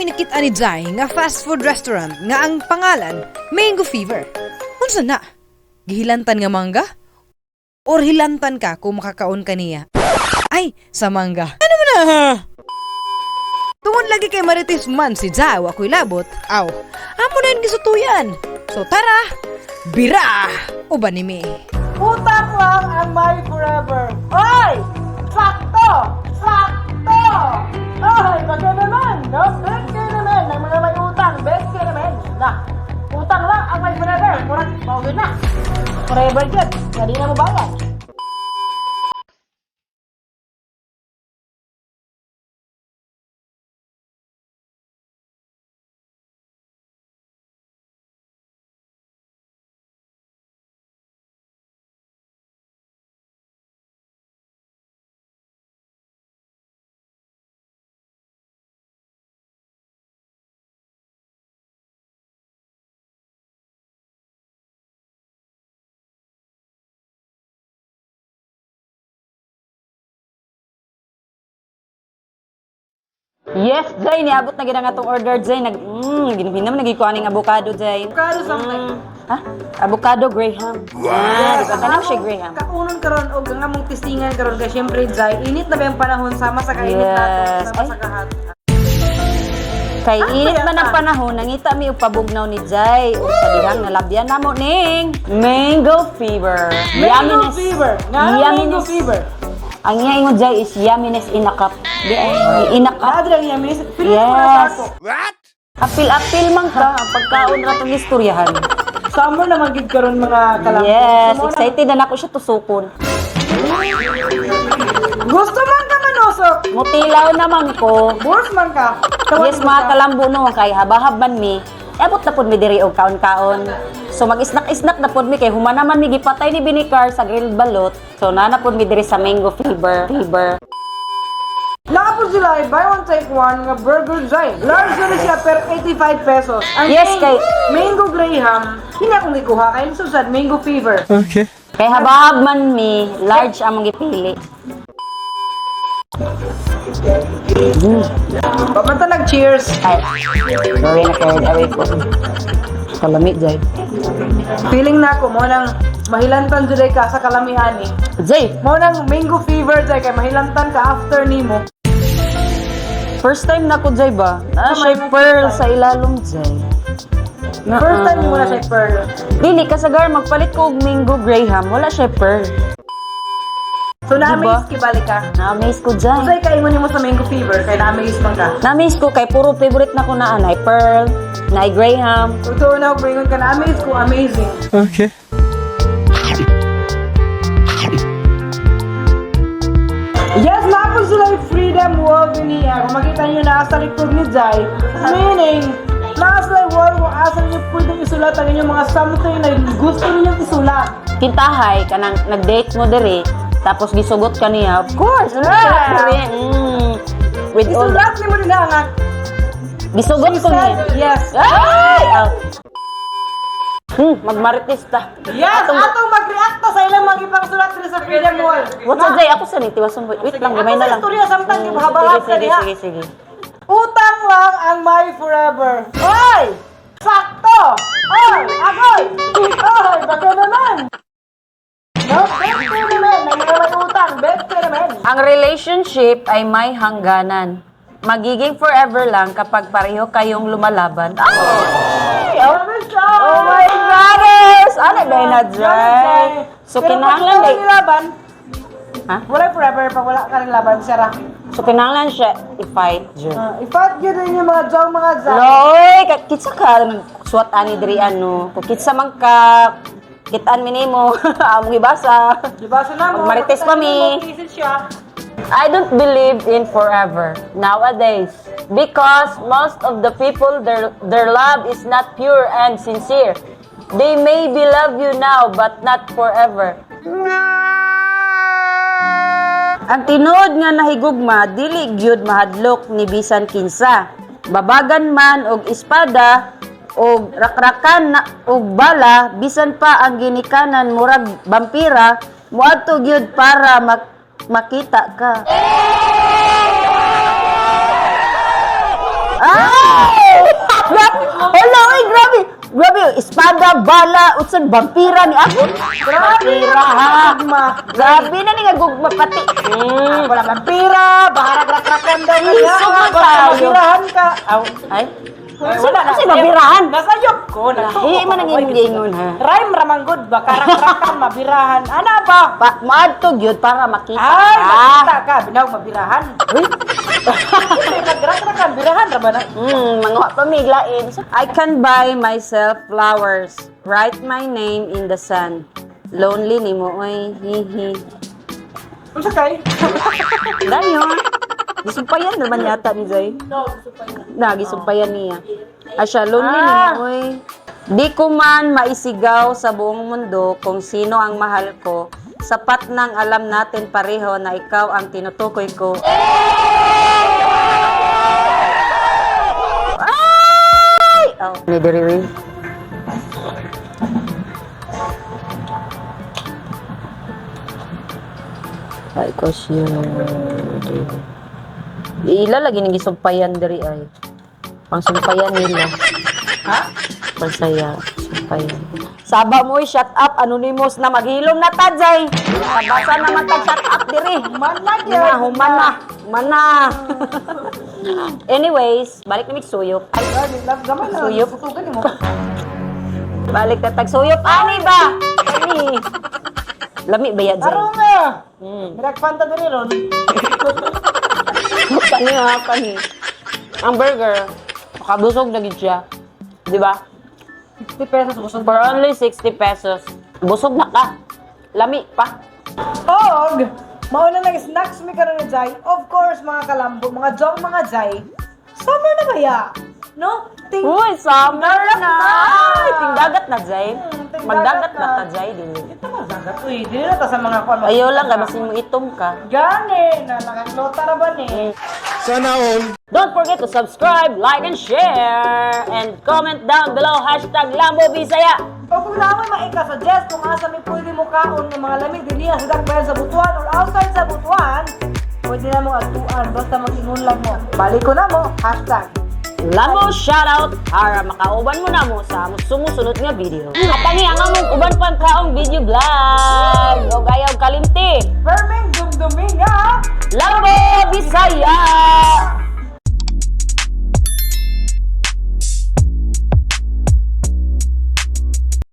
mi nakita ni Jai nga fast food restaurant nga ang pangalan Mango Fever. Unsa na? Gihilantan nga mangga? Or hilantan ka kung makakaon ka niya? Ay, sa mangga. Ano mo na? Tungod lagi kay Marites man si Jai ako'y labot. Aw, amo na yung gisutuyan. So tara, bira! O ba ni mi? Utak lang ang my forever. Oy! Sakto! Sakto! Ay, baga naman! No? Bet kayo naman ng mga may utang. Bet kayo naman. Na, utang lang ang my forever. Kurang, bawin na. Forever dyan. Hindi na mo bayad. Yes, Jay, niabot na gina nga tong order, Jay. Ginhinam nagikuha ning avocado, Jay. Avocado something. Ha? Avocado Graham. Wow! Diba? Kanang siya Graham. Kaunon karon og nga mong testingan karon kay syempre Jai, init na ba yung panahon sama sa kainit natin, sama sa kahat. Kay init man ang panahon, nangita mi og pabugnaw ni Jay. O sa dihang nalabyan namo ning Mango Fever. Mango Fever. Mango Fever. Ang iya ingon Jay is yumminess in a cup. Di ay inakap. Adra niya miss. Yes. What? Apil-apil man ka ang pagkaon ra tong istoryahan. Samo na magid karon mga kalambo. Yes, excited na ako siya tusukon. Gusto man ka manusok. Mutilaw naman ko. Boss man ka. Yes, mga kalambo no, kay habahab man mi. Abot na pod mi diri og kaon-kaon. So mag-isnak-isnak na pod mi kay human naman mi gipatay ni Binikar sa grilled balot. So na pod mi diri sa Mango Fever. Nakapod sila buy one take one nga burger Jai. Large na siya per 85 pesos. Ang Yes, kay Mango Graham, hindi akong ikuha kay susad Mango Fever. kay habahab man mi, large ang gipili. Pamanta nag-cheers. Ay, sorry na carried away ko. Kalami, Jay. Feeling na ako mo nang mahilantan juday ka sa kalamihan eh. Jay, Mo nang Mango Fever Jai kay mahilantan ka after nimo. first time na ko, Jay ba? Siya pearl sa ilalong, Jay. First time mo na siya pearl. Dili, kasagar, magpalit ko og Mango Graham. Wala siya pearl. So na-amaze kibalik ka. Na-amaze ko, Jay. Usay ka ingon mo sa Mango Fever kay na-amaze man ka. Na-amaze ko, kay puro favorite na ko na anay. Pearl, na Graham. Totoo na ako ingon ka na-amaze ko, amazing. Okay. Yes, napos sila yung Freedom Wall niya. Kung makita nyo na sa likod ni Jai, meaning, nasa sila yung wall kung asa nyo pwedeng isulat ang inyong mga something na gusto ninyong isulat. Kintahay, kanang nag-date mo diri, tapos gisugot ka niya. Of course, with all the... Isulat ni mo din nga. Gisugot ko niya. Yes. Ay! Magmarites ta. Yes, atong mag-react sa ilang mga ibang sulat sila sa Freedom Wall. What's up, Jay? Ako sa nitiwason. Wait lang, gamay na lang. Ako sa istorya, samtang ibahabahab ka niya. Sige. Utang lang ang my forever. Oy! Sakto! Oy! Agoy! Oy! Baga naman! No? Bet kayo naman! Nangyayamay utang! Bet kayo naman! Ang relationship ay may hangganan. Magiging forever lang kapag pareho kayong lumalaban. Oh my goddess! Ano ba na, Jay? So, kinahanglan Pero day. laban, Ha? wala forever pag wala ka rin laban, Sarah. So, kinahanglan siya i-fight, Jay. I-fight yun din yung mga jong mga zang. Loy! Kitsa ka, suwat ani diri ano. Kung kitsa man ka, kitaan minimo. Among ibasa. Diba sa namo? Magmarites pa mi. I don't believe in forever nowadays because most of the people their love is not pure and sincere. They maybe love you now but not forever. Ang tinuod nga nahigugma dili gyud mahadlok ni bisan kinsa. Babagan man og espada og rakrakan na og bala bisan pa ang ginikanan murag vampira moadto gyud para makita ka. Ah! Grabe, espada, bala, utsan, vampira ni ako. Grabe na gugma. Grabe na ni nga gugma pati. Wala vampira, baharag-rakrakan daw ka. Iso man tayo. Mabirahan ka. Aw. Ay, sino kasi mabirahan? Nasayop ko. Lahi man ang ingingon ha. Rhyme ramanggod ba? Karak-rakan, mabirahan. Ano ba? Maadtog yun para makita Ay, ka. makita ka. Binawag mabirahan. Nagrak-rakan, birahan ra ba na? Mga pamiglain. I can buy myself flowers. Write my name in the sun. Lonely ni mo, oy. Hihi. Ano sa kay? Dayon. Gisumpayan naman yata ni Zay. No, supaya. Gisumpayan niya. Asya, lonely ni mo, oy. Di ko man maisigaw sa buong mundo kung sino ang mahal ko. Sapat nang alam natin pareho na ikaw ang tinutukoy ko. Ay! Oh, ni diri. Ay, ko siya. Ila lagi nang gisumpayan diri ay. Pangsumpayan nila. Ha? Pansaya, sumpayan. Saba mo, shut up, anonymous na maghilom na tadzay. Nabasa naman tag shut up diri. Manag Humana. Anyways, balik na suyop. Ay, Gaman na. Suyop. Sutugan mo. balik na tag suyop. Ani ba? Ani. Lami ba yan, Zay? Aro nga. Nagpanta diri ron. Kani. Ang burger, makabusog na gid siya. Di ba? 50 pesos busog. For only 60 pesos. Busog na ka. Lami pa. Og, mauna lang snacks mi karon ni Jai. Of course, mga kalambo, mga jong, mga Jai. Summer na ba ya? No? Uy, summer na! Ay, tingdagat na, Jay. tingdagat Magdagat na. na ta, Jay. Ito mazagat. Uy, di na ta sa mga kwan. Ayaw lang, kasi mo itom ka. Gani, na nakaklota na ba ni? Don't forget to subscribe, like, and share. And comment down below, #LamboBisaya. O kung naman maika-suggest kung asa may pwede mo kaon ng mga lamig din niya sa bayan sa Butuan or outside sa Butuan, pwede na mo atuan, basta mag-ingon lang mo. Balik ko na mo, Lambo shoutout para makauban mo na mo sa sumusunod nga video. At ani ang among uban pang kaong video vlog. O gayaw kalimti. Perming dumduming nga! Lambo Bisaya!